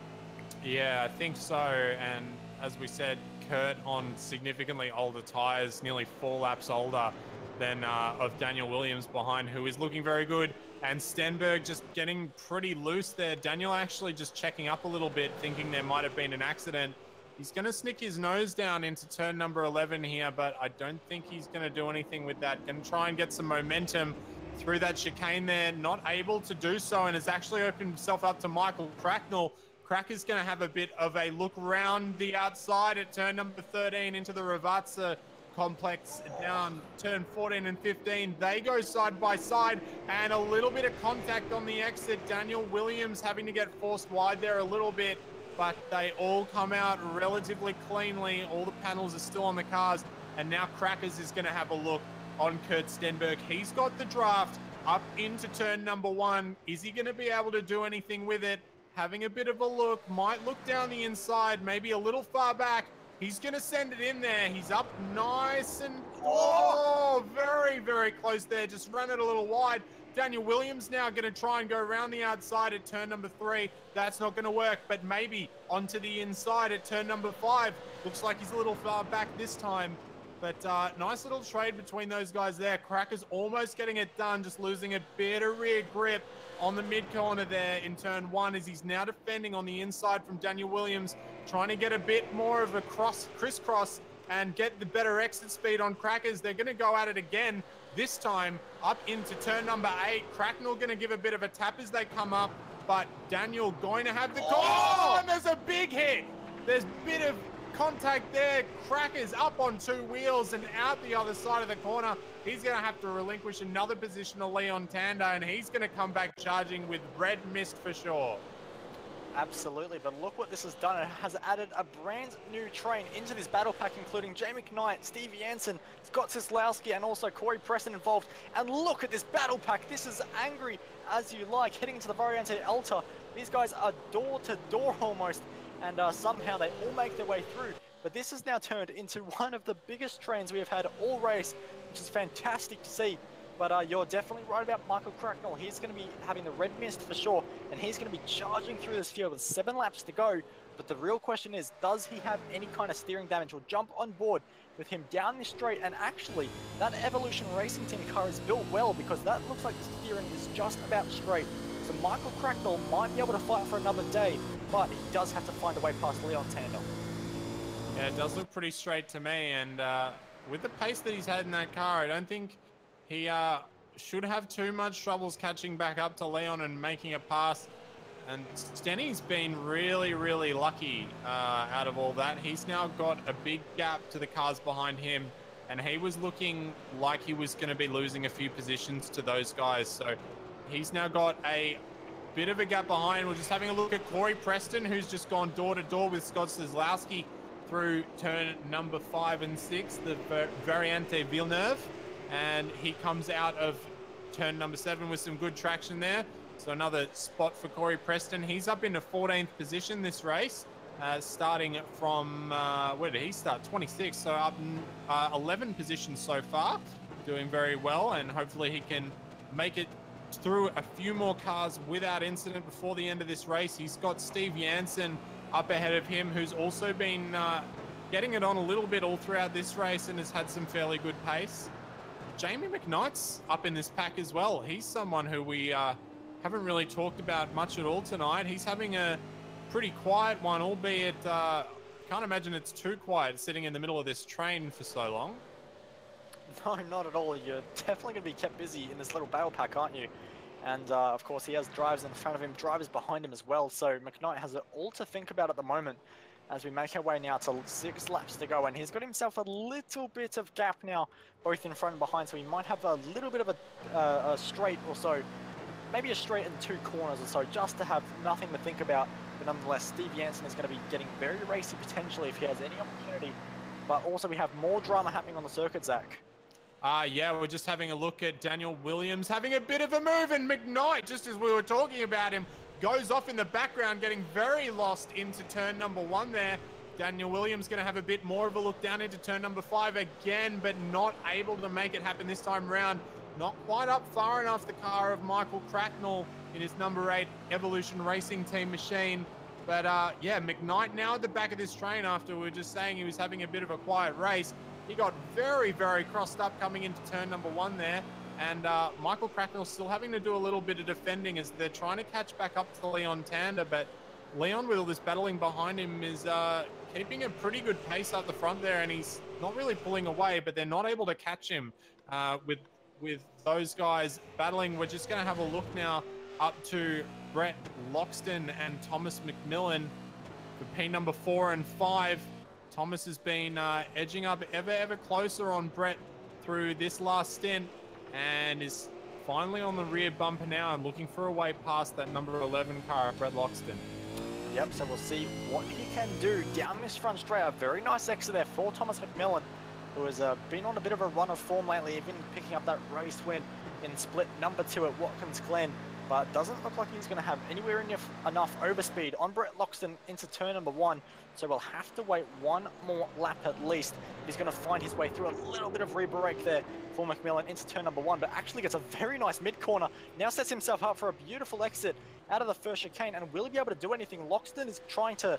S2: Yeah, I think so. And as we said, Kurt on significantly older tires, nearly 4 laps older than of Daniel Williams behind, who is looking very good. And Stenberg just getting pretty loose there. Daniel actually just checking up a little bit, thinking there might have been an accident. He's going to snick his nose down into turn number 11 here, but I don't think he's going to do anything with that. Going to try and get some momentum through that chicane there. Not able to do so, and has actually opened himself up to Michael Cracknell. Crack is going to have a bit of a look around the outside at turn number 13 into the Ravazza complex down turn 14 and 15. They go side by side, and a little bit of contact on the exit. Daniel Williams having to get forced wide there a little bit, but they all come out relatively cleanly. All the panels are still on the cars, and now Crackers is going to have a look on Kurt Stenberg. He's got the draft up into turn number 1. Is he going to be able to do anything with it? Having a bit of a look, might look down the inside, maybe a little far back. He's going to send it in there. He's up nice and, oh, very, very close there. Just run it a little wide. Daniel Williams now going to try and go around the outside at turn number 3. That's not going to work, but maybe onto the inside at turn number 5. Looks like he's a little far back this time. But nice little trade between those guys there. Cracker's almost getting it done, just losing a bit of rear grip on the mid corner there in turn 1, as he's now defending on the inside from Daniel Williams, trying to get a bit more of a crisscross and get the better exit speed on Crackers. They're going to go at it again, this time up into turn number 8. Cracknell going to give a bit of a tap as they come up, but Daniel going to have the call, and there's a big hit. There's a bit of contact there. Cracker's up on two wheels and out the other side of the corner. He's going to have to relinquish another position to Leon Tanda, and he's going to come back charging with red mist for sure.
S1: Absolutely, but look what this has done. It has added a brand new train into this battle pack, including Jamie McKnight, Steve Jansen, Scott Sislowski, and also Corey Preston involved. And look at this battle pack. This is angry as you like, heading into the Variante Alta. These guys are door to door almost, and somehow they all make their way through. But this has now turned into one of the biggest trains we have had all race, which is fantastic to see. But you're definitely right about Michael Cracknell. He's going to be having the red mist for sure, and he's going to be charging through this field with 7 laps to go. But the real question is, does he have any kind of steering damage? We'll jump on board with him down this straight, and actually, that Evolution Racing Team car is built well, because that looks like the steering is just about straight. So Michael Cracknell might be able to fight for another day, but he does have to find a way past Leon Tanda.
S2: Yeah, it does look pretty straight to me, and with the pace that he's had in that car, I don't think he should have too much troubles catching back up to Leon and making a pass. And Stenny's been really, really lucky out of all that. He's now got a big gap to the cars behind him, and he was looking like he was going to be losing a few positions to those guys. So he's now got a bit of a gap behind. We're just having a look at Corey Preston, who's just gone door to door with Scott Sislowski through turn number 5 and 6, the Variante Villeneuve. And he comes out of turn number 7 with some good traction there. So another spot for Corey Preston. He's up into 14th position this race, starting from, where did he start? 26, so up 11 positions so far. Doing very well, and hopefully he can make it through a few more cars without incident before the end of this race. He's got Steve Jansen up ahead of him, who's also been getting it on a little bit all throughout this race and has had some fairly good pace. Jamie McKnight's up in this pack as well. He's someone who we haven't really talked about much at all tonight. He's having a pretty quiet one, albeit can't imagine it's too quiet sitting in the middle of this train for so long.
S1: No, not at all. You're definitely going to be kept busy in this little battle pack, aren't you? And of course, he has drivers in front of him, drivers behind him as well. So McKnight has it all to think about at the moment as we make our way now to 6 laps to go. And he's got himself a little bit of gap now, both in front and behind. So he might have a little bit of a straight or so, maybe a straight and 2 corners or so, just to have nothing to think about. But nonetheless, Steve Jansen is going to be getting very racy potentially if he has any opportunity. But also we have more drama happening on the circuit, Zach.
S2: Yeah, we're just having a look at Daniel Williams having a bit of a move, and McKnight, just as we were talking about him, goes off in the background, getting very lost into turn number 1 there. Daniel Williams going to have a bit more of a look down into turn number 5 again, but not able to make it happen this time around. Not quite up far enough the car of Michael Cracknell in his number 8 Evolution Racing Team machine. But yeah, McKnight now at the back of this train after we were just saying he was having a bit of a quiet race. He got very, very crossed up coming into turn number 1 there. And Michael Cracknell still having to do a little bit of defending as they're trying to catch back up to Leon Tanda. But Leon, with all this battling behind him, is keeping a pretty good pace up the front there. And he's not really pulling away, but they're not able to catch him with those guys battling. We're just going to have a look now up to Brett Loxton and Thomas McMillan for P number 4 and 5. Thomas has been edging up ever closer on Brett through this last stint and is finally on the rear bumper now and looking for a way past that number 11 car, Brett Loxton.
S1: Yep, so we'll see what he can do down this front straight. A very nice exit there for Thomas McMillan, who has been on a bit of a run of form lately, even picking up that race win in split number 2 at Watkins Glen. But doesn't look like he's going to have anywhere enough overspeed on Brett Loxton into turn number 1. So we'll have to wait one more lap at least. He's going to find his way through a little bit of re-brake there for McMillan into turn number 1, but actually gets a very nice mid-corner. Now sets himself up for a beautiful exit out of the first chicane, and will he be able to do anything? Loxton is trying to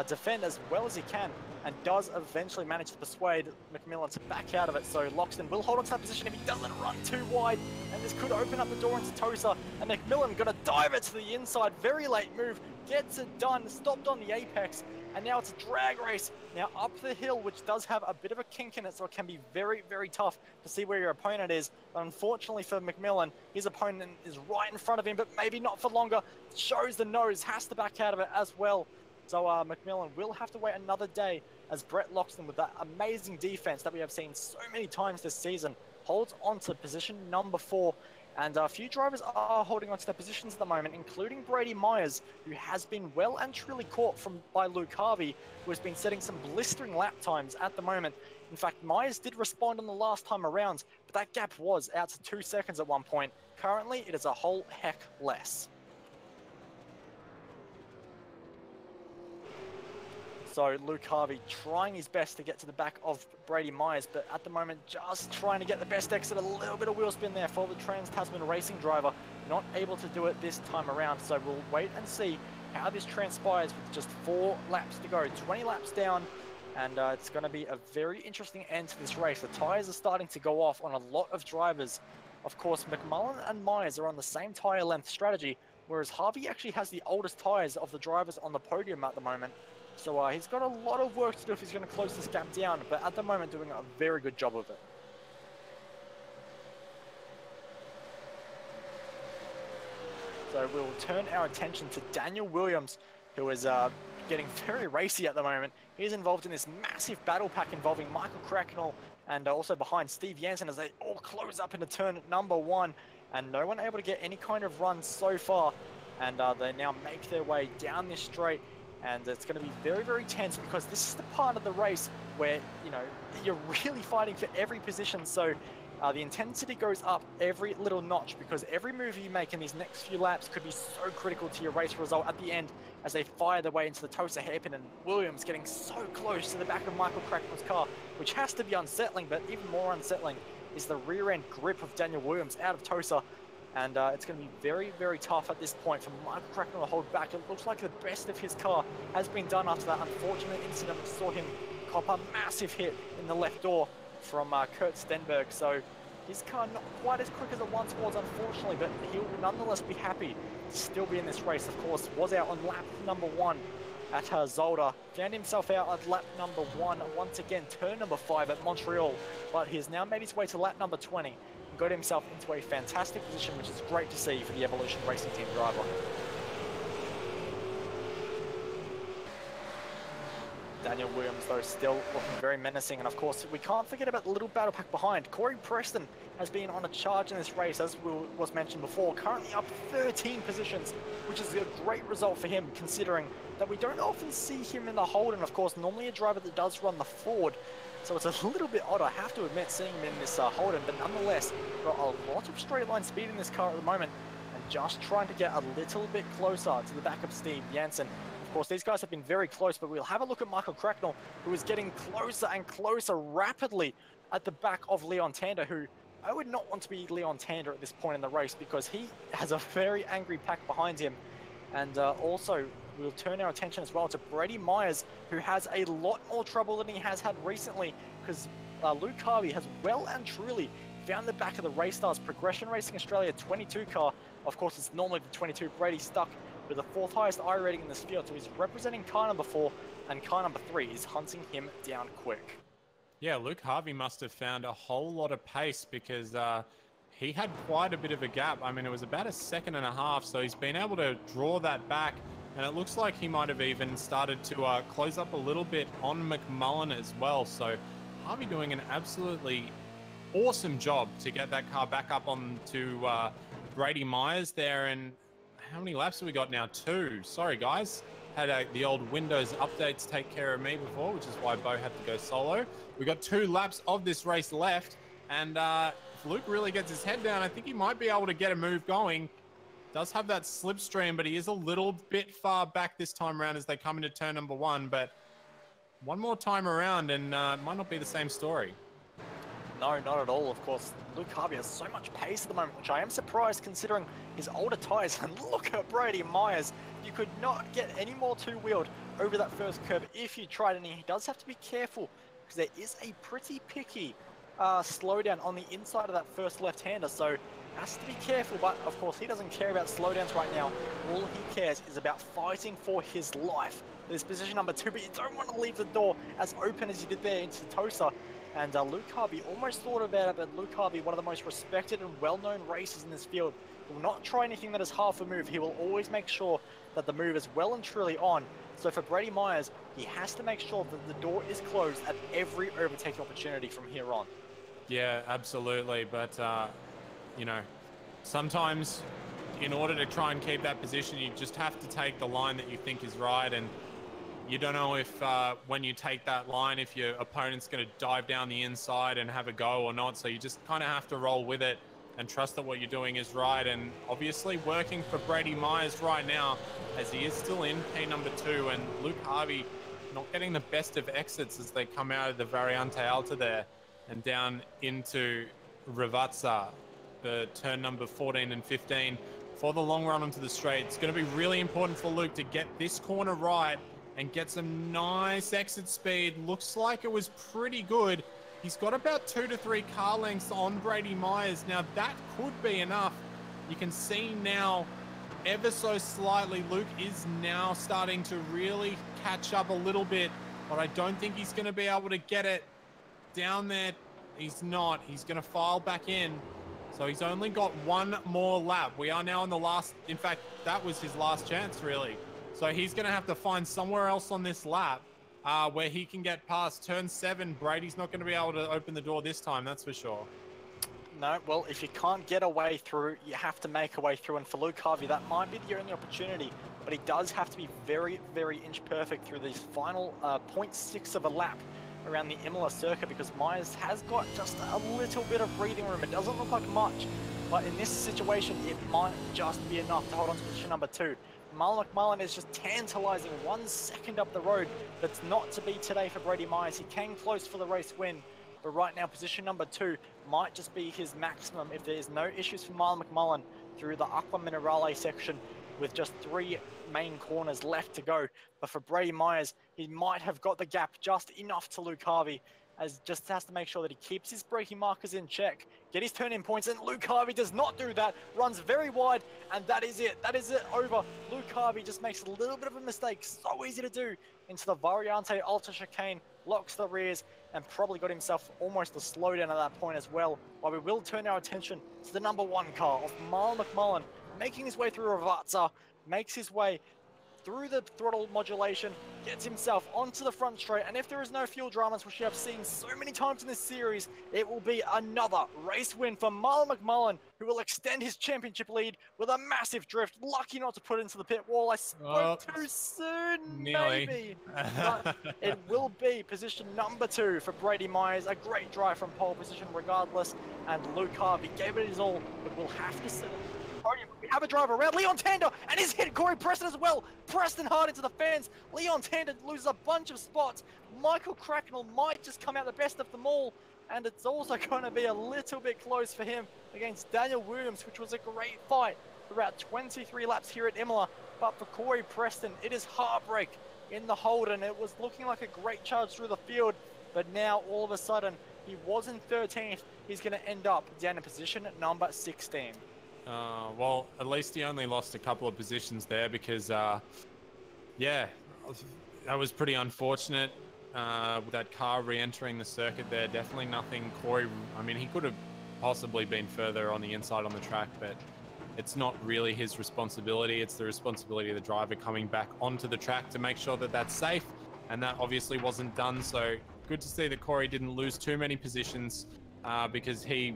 S1: defend as well as he can, and does eventually manage to persuade McMillan to back out of it. So Loxton will hold on to that position if he doesn't run too wide, and this could open up the door into Tosa, and McMillan gonna dive it to the inside. Very late move, gets it done, stopped on the apex, and now it's a drag race now up the hill, which does have a bit of a kink in it, so it can be very tough to see where your opponent is. But unfortunately for McMillan, his opponent is right in front of him, but maybe not for longer. Shows the nose, has to back out of it as well. So McMillan will have to wait another day as Brett Loxton, with that amazing defense that we have seen so many times this season, holds on to position number 4. And a few drivers are holding on to their positions at the moment, including Brady Myers, who has been well and truly caught by Luke Harvey, who has been setting some blistering lap times at the moment. In fact, Myers did respond on the last time around, but that gap was out to 2 seconds at one point. Currently, it is a whole heck less. So Luke Harvey trying his best to get to the back of Brady Myers, but at the moment just trying to get the best exit. A little bit of wheel spin there for the Trans-Tasman Racing driver. Not able to do it this time around, so we'll wait and see how this transpires with just 4 laps to go. 20 laps down, and it's going to be a very interesting end to this race. The tyres are starting to go off on a lot of drivers. Of course, McMullen and Myers are on the same tyre length strategy, whereas Harvey actually has the oldest tyres of the drivers on the podium at the moment. So he's got a lot of work to do if he's going to close this gap down, but at the moment doing a very good job of it. So we'll turn our attention to Daniel Williams, who is getting very racy at the moment. He's involved in this massive battle pack involving Michael Cracknell and also behind Steve Jansen as they all close up into turn number 1, and no one able to get any kind of run so far. And they now make their way down this straight. And it's going to be very, very tense because this is the part of the race where, you know, you're really fighting for every position. So the intensity goes up every little notch because every move you make in these next few laps could be so critical to your race result at the end as they fire their way into the Tosa hairpin, and Williams getting so close to the back of Michael Cracknell's car, which has to be unsettling, but even more unsettling is the rear end grip of Daniel Williams out of Tosa. And it's going to be very, very tough at this point for Michael Cracknell to hold back. It looks like the best of his car has been done after that unfortunate incident that saw him cop a massive hit in the left door from Kurt Stenberg. So his car not quite as quick as it once was, unfortunately, but he'll nonetheless be happy to still be in this race. Of course, was out on lap number 1 at Zolder. Found himself out at lap number 1, once again, turn number 5 at Montreal. But he has now made his way to lap number 20. Got himself into a fantastic position, which is great to see for the Evolution Racing Team driver. Daniel Williams, though, still looking very menacing. And of course, we can't forget about the little battle pack behind. Corey Preston has been on a charge in this race, as was mentioned before, currently up 13 positions, which is a great result for him, considering that we don't often see him in the Holden. Of course, normally a driver that does run the Ford. So it's a little bit odd, I have to admit, seeing him in this Holden, but nonetheless, got a lot of straight line speed in this car at the moment, and just trying to get a little bit closer to the back of Steve Jansen. Of course, these guys have been very close, but we'll have a look at Michael Cracknell, who is getting closer and closer rapidly at the back of Leon Tander, who I would not want to be Leon Tander at this point in the race because he has a very angry pack behind him. And also, we'll turn our attention as well to Brady Myers, who has a lot more trouble than he has had recently because Luke Harvey has well and truly found the back of the Race Stars Progression Racing Australia 22 car. Of course, it's normally the 22. Brady stuck with the 4th highest I rating in this field, so he's representing car number 4, and car number 3 is hunting him down quick.
S2: Yeah, Luke Harvey must have found a whole lot of pace because he had quite a bit of a gap. I mean, it was about 1.5 seconds, so he's been able to draw that back. And it looks like he might have even started to close up a little bit on McMullen as well. So Harvey doing an absolutely awesome job to get that car back up on to Brady Myers there. And how many laps have we got now? 2. Sorry, guys. Had the old Windows updates take care of me before, which is why Bo had to go solo. We got 2 laps of this race left. And if Luke really gets his head down, I think he might be able to get a move going. Does have that slipstream, but he is a little bit far back this time around as they come into turn number 1. But one more time around and it might not be the same story.
S1: No, not at all. Of course, Luke Harvey has so much pace at the moment, which I am surprised considering his older tyres. And look at Brady Myers. You could not get any more two-wheeled over that first curb if you tried, and he does have to be careful because there is a pretty picky slowdown on the inside of that first left-hander. So has to be careful, but of course he doesn't care about slowdowns right now. All he cares is about fighting for his life. There's position number 2, but you don't want to leave the door as open as you did there into Tosa. And Luke Harvey almost thought about it, but Luke Harvey, one of the most respected and well-known racers in this field, will not try anything that is half a move. He will always make sure that the move is well and truly on. So for Brady Myers, he has to make sure that the door is closed at every overtaking opportunity from here on.
S2: Yeah, absolutely. But, you know, sometimes in order to try and keep that position, you just have to take the line that you think is right. And you don't know if when you take that line, if your opponent's going to dive down the inside and have a go or not. So you just kind of have to roll with it and trust that what you're doing is right. And obviously working for Brady Myers right now, as he is still in P2, and Luke Harvey not getting the best of exits as they come out of the Variante Alta there and down into Ravazza, the turn number 14 and 15 for the long run onto the straight. It's going to be really important for Luke to get this corner right and get some nice exit speed. Looks like it was pretty good. He's got about 2 to 3 car lengths on Brady Myers. Now that could be enough. You can see now ever so slightly, Luke is now starting to really catch up a little bit, but I don't think he's going to be able to get it down there. He's not. He's going to file back in. So he's only got one more lap. We are now on the last, in fact, that was his last chance really. So he's going to have to find somewhere else on this lap where he can get past turn 7. Brady's not going to be able to open the door this time, that's for sure.
S1: No, well, if you can't get a way through, you have to make a way through. And for Luke Harvey, that might be the only opportunity. But he does have to be very, very inch perfect through these final 0.6 of a lap around the Imola circuit, because Myers has got just a little bit of breathing room. It doesn't look like much, but in this situation, it might just be enough to hold on to position number 2. Marlon McMullen is just tantalizing 1 second up the road. That's not to be today for Brady Myers. He came close for the race win, but right now position number 2 might just be his maximum if there's no issues for Marlon McMullen through the Aqua Minerale section with just 3 main corners left to go. But for Brady Myers, he might have got the gap just enough to Luke Harvey, as just has to make sure that he keeps his braking markers in check, get his turn-in points, and Luke Harvey does not do that, runs very wide, and that is it. That is it over. Luke Harvey just makes a little bit of a mistake, so easy to do, into the Variante Alta chicane, locks the rears, and probably got himself almost a slowdown at that point as well. But we will turn our attention to the number 1 car of Marlon McMullen, making his way through Ravazza, makes his way through the throttle modulation, gets himself onto the front straight, and if there is no fuel dramas, which we have seen so many times in this series, it will be another race win for Marlon McMullen, who will extend his championship lead with a massive drift. Lucky not to put it into the pit wall. I spoke too soon, maybe. But it will be position number 2 for Brady Myers. A great drive from pole position regardless, and Luke Harvey gave it his all, but we'll have to settle. We have a driver around Leon Tander, and he's hit Corey Preston as well. Preston hard into the fence. Leon Tander loses a bunch of spots. Michael Cracknell might just come out the best of them all, and it's also going to be a little bit close for him against Daniel Williams, which was a great fight throughout 23 laps here at Imola. But for Corey Preston, it is heartbreak in the Holden. It was looking like a great charge through the field, but now all of a sudden, he was in 13th. He's going to end up down in position number 16.
S2: Well, at least he only lost a couple of positions there because, yeah, that was pretty unfortunate with that car re-entering the circuit there. Definitely nothing Corey, I mean, he could have possibly been further on the inside on the track, but it's not really his responsibility. It's the responsibility of the driver coming back onto the track to make sure that that's safe, and that obviously wasn't done. So good to see that Corey didn't lose too many positions because he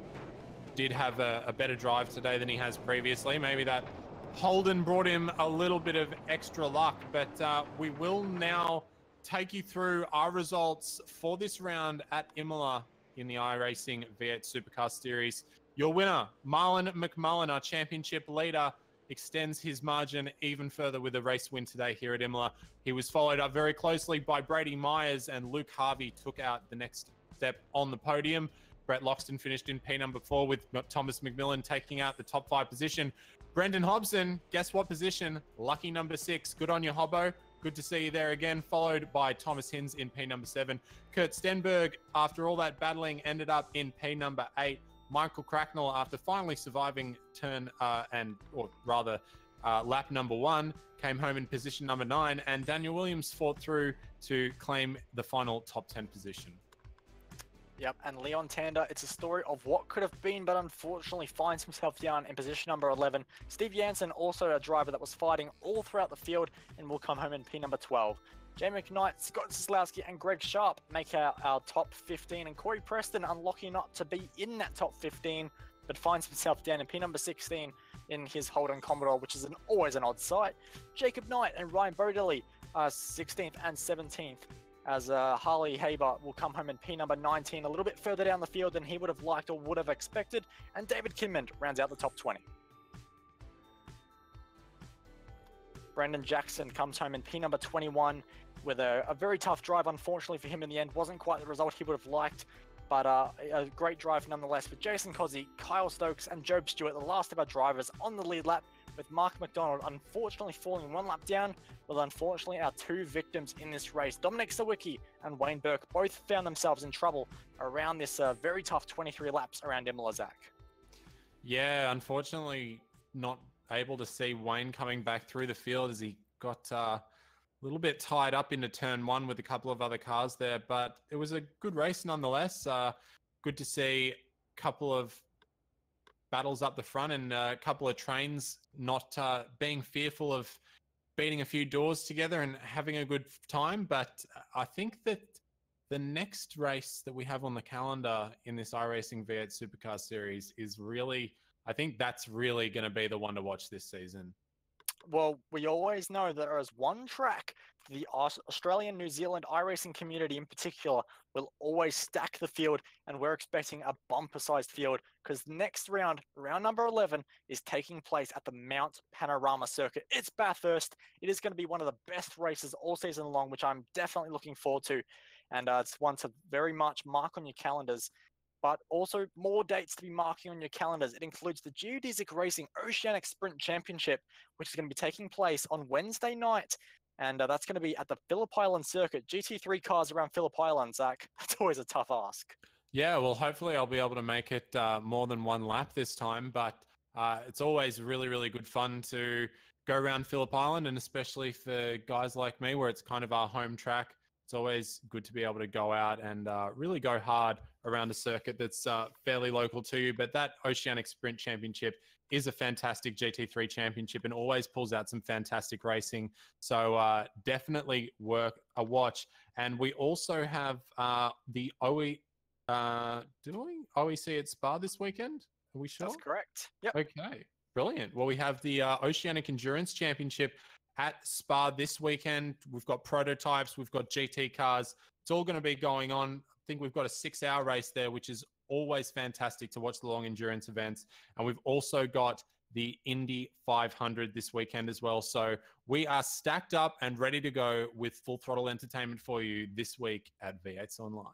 S2: did have a better drive today than he has previously. Maybe that Holden brought him a little bit of extra luck, but we will now take you through our results for this round at Imola in the iRacing V8 Supercar Series. Your winner, Marlon McMullen, our championship leader, extends his margin even further with a race win today here at Imola. He was followed up very closely by Brady Myers, and Luke Harvey took out the next step on the podium. Brett Loxton finished in P4 with Thomas McMillan taking out the top 5 position. Brendan Hobson, guess what position? Lucky number 6. Good on you, Hobbo. Good to see you there again, followed by Thomas Hinz in P7. Kurt Stenberg, after all that battling, ended up in P8. Michael Cracknell, after finally surviving lap number 1, came home in position number 9, and Daniel Williams fought through to claim the final top 10 position.
S1: Yep, and Leon Tander, it's a story of what could have been, but unfortunately finds himself down in position number 11. Steve Jansen, also a driver that was fighting all throughout the field, and will come home in P number 12. Jay McKnight, Scott Zaslowski, and Greg Sharp make our top 15, and Corey Preston unlucky not to be in that top 15, but finds himself down in P number 16 in his Holden Commodore, which is always an odd sight. Jacob Knight and Ryan Bodilly are 16th and 17th. As Harley Haber will come home in P number 19, a little bit further down the field than he would have liked or would have expected, and David Kinmond rounds out the top 20. Brendan Jackson comes home in P number 21 with a very tough drive. Unfortunately for him in the end, wasn't quite the result he would have liked, but a great drive nonetheless for Jason Cozzi, Kyle Stokes, and Job Stewart, the last of our drivers on the lead lap, with Mark McDonald unfortunately falling one lap down, with unfortunately our two victims in this race. Dominic Sawicki and Wayne Burke both found themselves in trouble around this very tough 23 laps around Imola, Zach.
S2: Yeah, unfortunately not able to see Wayne coming back through the field as he got a little bit tied up into turn one with a couple of other cars there, but it was a good race nonetheless. Good to see a couple of battles up the front and a couple of trains not being fearful of beating a few doors together and having a good time. But I think that the next race that we have on the calendar in this iRacing V8 Supercar series is really, I think that's really going to be the one to watch this season.
S1: Well, we always know that there is one track the Australian, New Zealand iRacing community in particular will always stack the field, and we're expecting a bumper-sized field because next round, round number 11, is taking place at the Mount Panorama Circuit. It's Bathurst. It is going to be one of the best races all season long, which I'm definitely looking forward to, and it's one to very much mark on your calendars. But also more dates to be marking on your calendars. It includes the Geodesic Racing Oceanic Sprint Championship, which is going to be taking place on Wednesday night. And that's going to be at the Phillip Island Circuit. GT3 cars around Phillip Island, Zach. That's always a tough ask.
S2: Yeah, well, hopefully I'll be able to make it more than one lap this time. But it's always really, really good fun to go around Phillip Island, and especially for guys like me, where it's kind of our home track. It's always good to be able to go out and really go hard around a circuit that's fairly local to you. But that Oceanic Sprint Championship is a fantastic GT3 championship and always pulls out some fantastic racing. So definitely worth a watch. And we also have the OEC at Spa this weekend. Are we sure?
S1: That's correct. Yep.
S2: Okay, brilliant. Well, we have the Oceanic Endurance Championship at Spa this weekend. We've got prototypes, we've got GT cars. It's all going to be going on. I think we've got a 6-hour race there, which is always fantastic to watch the long endurance events. And we've also got the Indy 500 this weekend as well. So we are stacked up and ready to go with full throttle entertainment for you this week at V8's Online.